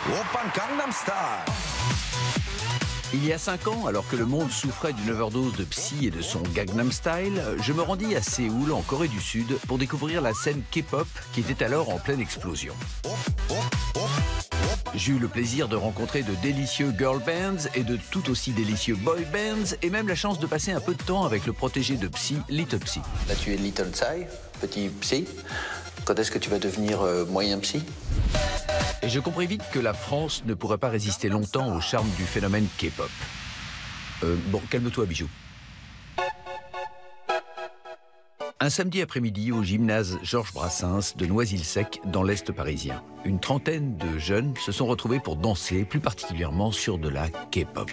Oppan Gangnam Style. Il y a 5 ans, alors que le monde souffrait d'une overdose de Psy et de son Gangnam Style, je me rendis à Séoul, en Corée du Sud, pour découvrir la scène K-pop qui était alors en pleine explosion. J'ai eu le plaisir de rencontrer de délicieux girl bands et de tout aussi délicieux boy bands, et même la chance de passer un peu de temps avec le protégé de Psy, Little Psy. Là, tu es Little Psy, petit Psy. Quand est-ce que tu vas devenir moyen Psy? Et je compris vite que la France ne pourrait pas résister longtemps au charme du phénomène K-pop. Bon, calme-toi, bijou. Un samedi après-midi au gymnase Georges Brassens de Noisy-le-Sec, dans l'Est parisien. Une trentaine de jeunes se sont retrouvés pour danser, plus particulièrement sur de la K-pop.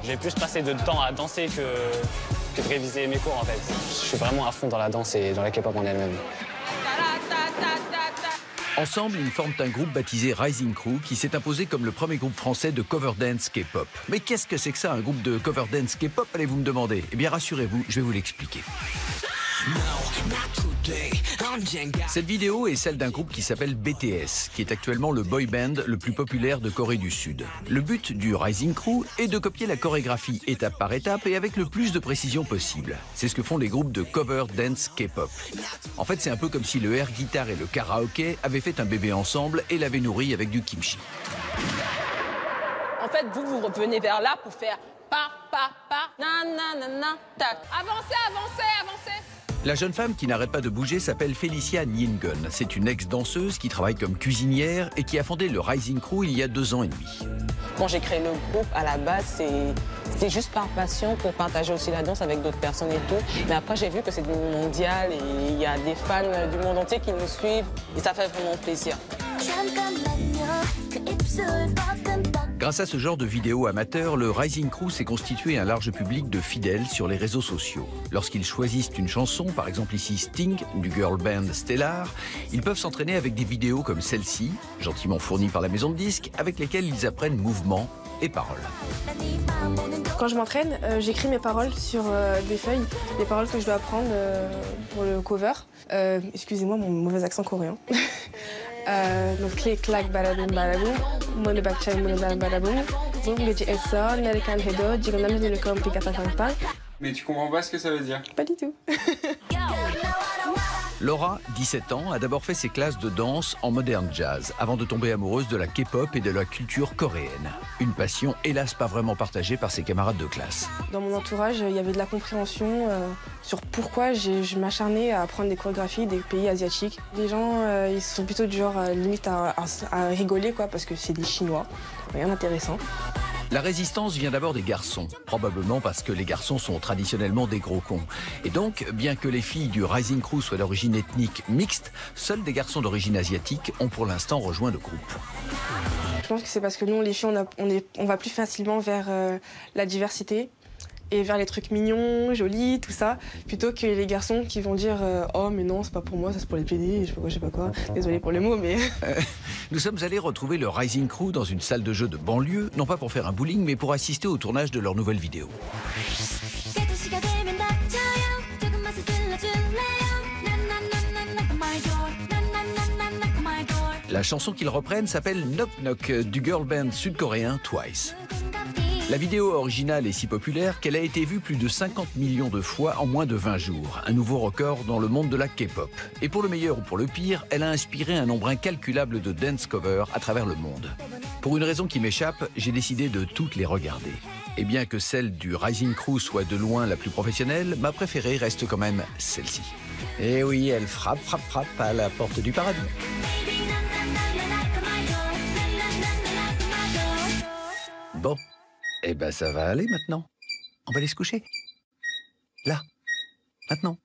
J'ai plus passé de temps à danser que de réviser mes cours en fait. Je suis vraiment à fond dans la danse et dans la K-pop en elle-même. Ensemble, ils forment un groupe baptisé Rising Crew qui s'est imposé comme le premier groupe français de cover dance K-pop. Mais qu'est-ce que c'est que ça, un groupe de cover dance K-pop, allez-vous me demander? Eh bien rassurez-vous, je vais vous l'expliquer. Cette vidéo est celle d'un groupe qui s'appelle BTS, qui est actuellement le boy band le plus populaire de Corée du Sud. Le but du Rising Crew est de copier la chorégraphie étape par étape et avec le plus de précision possible. C'est ce que font les groupes de cover dance K-pop. En fait, c'est un peu comme si le air guitare et le karaoké avaient fait un bébé ensemble et l'avaient nourri avec du kimchi. En fait, vous revenez vers là pour faire pa, nanana, tac. Avancez, avancez, avancez. La jeune femme qui n'arrête pas de bouger s'appelle Felicia Nyingun. C'est une ex-danseuse qui travaille comme cuisinière et qui a fondé le Rising Crew il y a 2 ans et demi. Quand j'ai créé le groupe, à la base, c'était juste par passion pour partager aussi la danse avec d'autres personnes et tout. Mais après, j'ai vu que c'est mondial et il y a des fans du monde entier qui nous suivent et ça fait vraiment plaisir. Grâce à ce genre de vidéos amateurs, le Rising Crew s'est constitué un large public de fidèles sur les réseaux sociaux. Lorsqu'ils choisissent une chanson, par exemple ici Sting, du girl band Stellar, ils peuvent s'entraîner avec des vidéos comme celle-ci, gentiment fournie par la maison de disques, avec lesquelles ils apprennent mouvements et paroles. Quand je m'entraîne, j'écris mes paroles sur des feuilles, les paroles que je dois apprendre pour le cover. Excusez-moi mon mauvais accent coréen. Donc clic clac balaboum balaboum mon bakchal mon balaboum donc j'ai narikan hedo jigo namni le comme pika pang. Mais tu comprends pas ce que ça veut dire? Pas du tout. Laura, 17 ans, a d'abord fait ses classes de danse en modern jazz avant de tomber amoureuse de la K-pop et de la culture coréenne. Une passion, hélas, pas vraiment partagée par ses camarades de classe. Dans mon entourage, il y avait de la compréhension sur pourquoi je m'acharnais à apprendre des chorégraphies des pays asiatiques. Les gens, ils sont plutôt du genre limite à rigoler, quoi, parce que c'est des Chinois. Rien d'intéressant. La résistance vient d'abord des garçons, probablement parce que les garçons sont traditionnellement des gros cons. Et donc, bien que les filles du Rising Crew soient d'origine ethnique mixte, seuls des garçons d'origine asiatique ont pour l'instant rejoint le groupe. Je pense que c'est parce que nous, les filles, on va plus facilement vers la diversité et vers les trucs mignons, jolis, tout ça, plutôt que les garçons qui vont dire oh mais non, c'est pas pour moi, ça c'est pour les PD, je sais pas quoi. Désolé pour les mots, mais... Nous sommes allés retrouver le Rising Crew dans une salle de jeu de banlieue, non pas pour faire un bowling, mais pour assister au tournage de leur nouvelle vidéo. La chanson qu'ils reprennent s'appelle Knock Knock du girl band sud-coréen Twice. La vidéo originale est si populaire qu'elle a été vue plus de 50 millions de fois en moins de 20 jours. Un nouveau record dans le monde de la K-pop. Et pour le meilleur ou pour le pire, elle a inspiré un nombre incalculable de dance covers à travers le monde. Pour une raison qui m'échappe, j'ai décidé de toutes les regarder. Et bien que celle du Rising Crew soit de loin la plus professionnelle, ma préférée reste quand même celle-ci. Et oui, elle frappe à la porte du paradis. Bon. Eh ben ça va aller maintenant. On va aller se coucher. Là. Maintenant.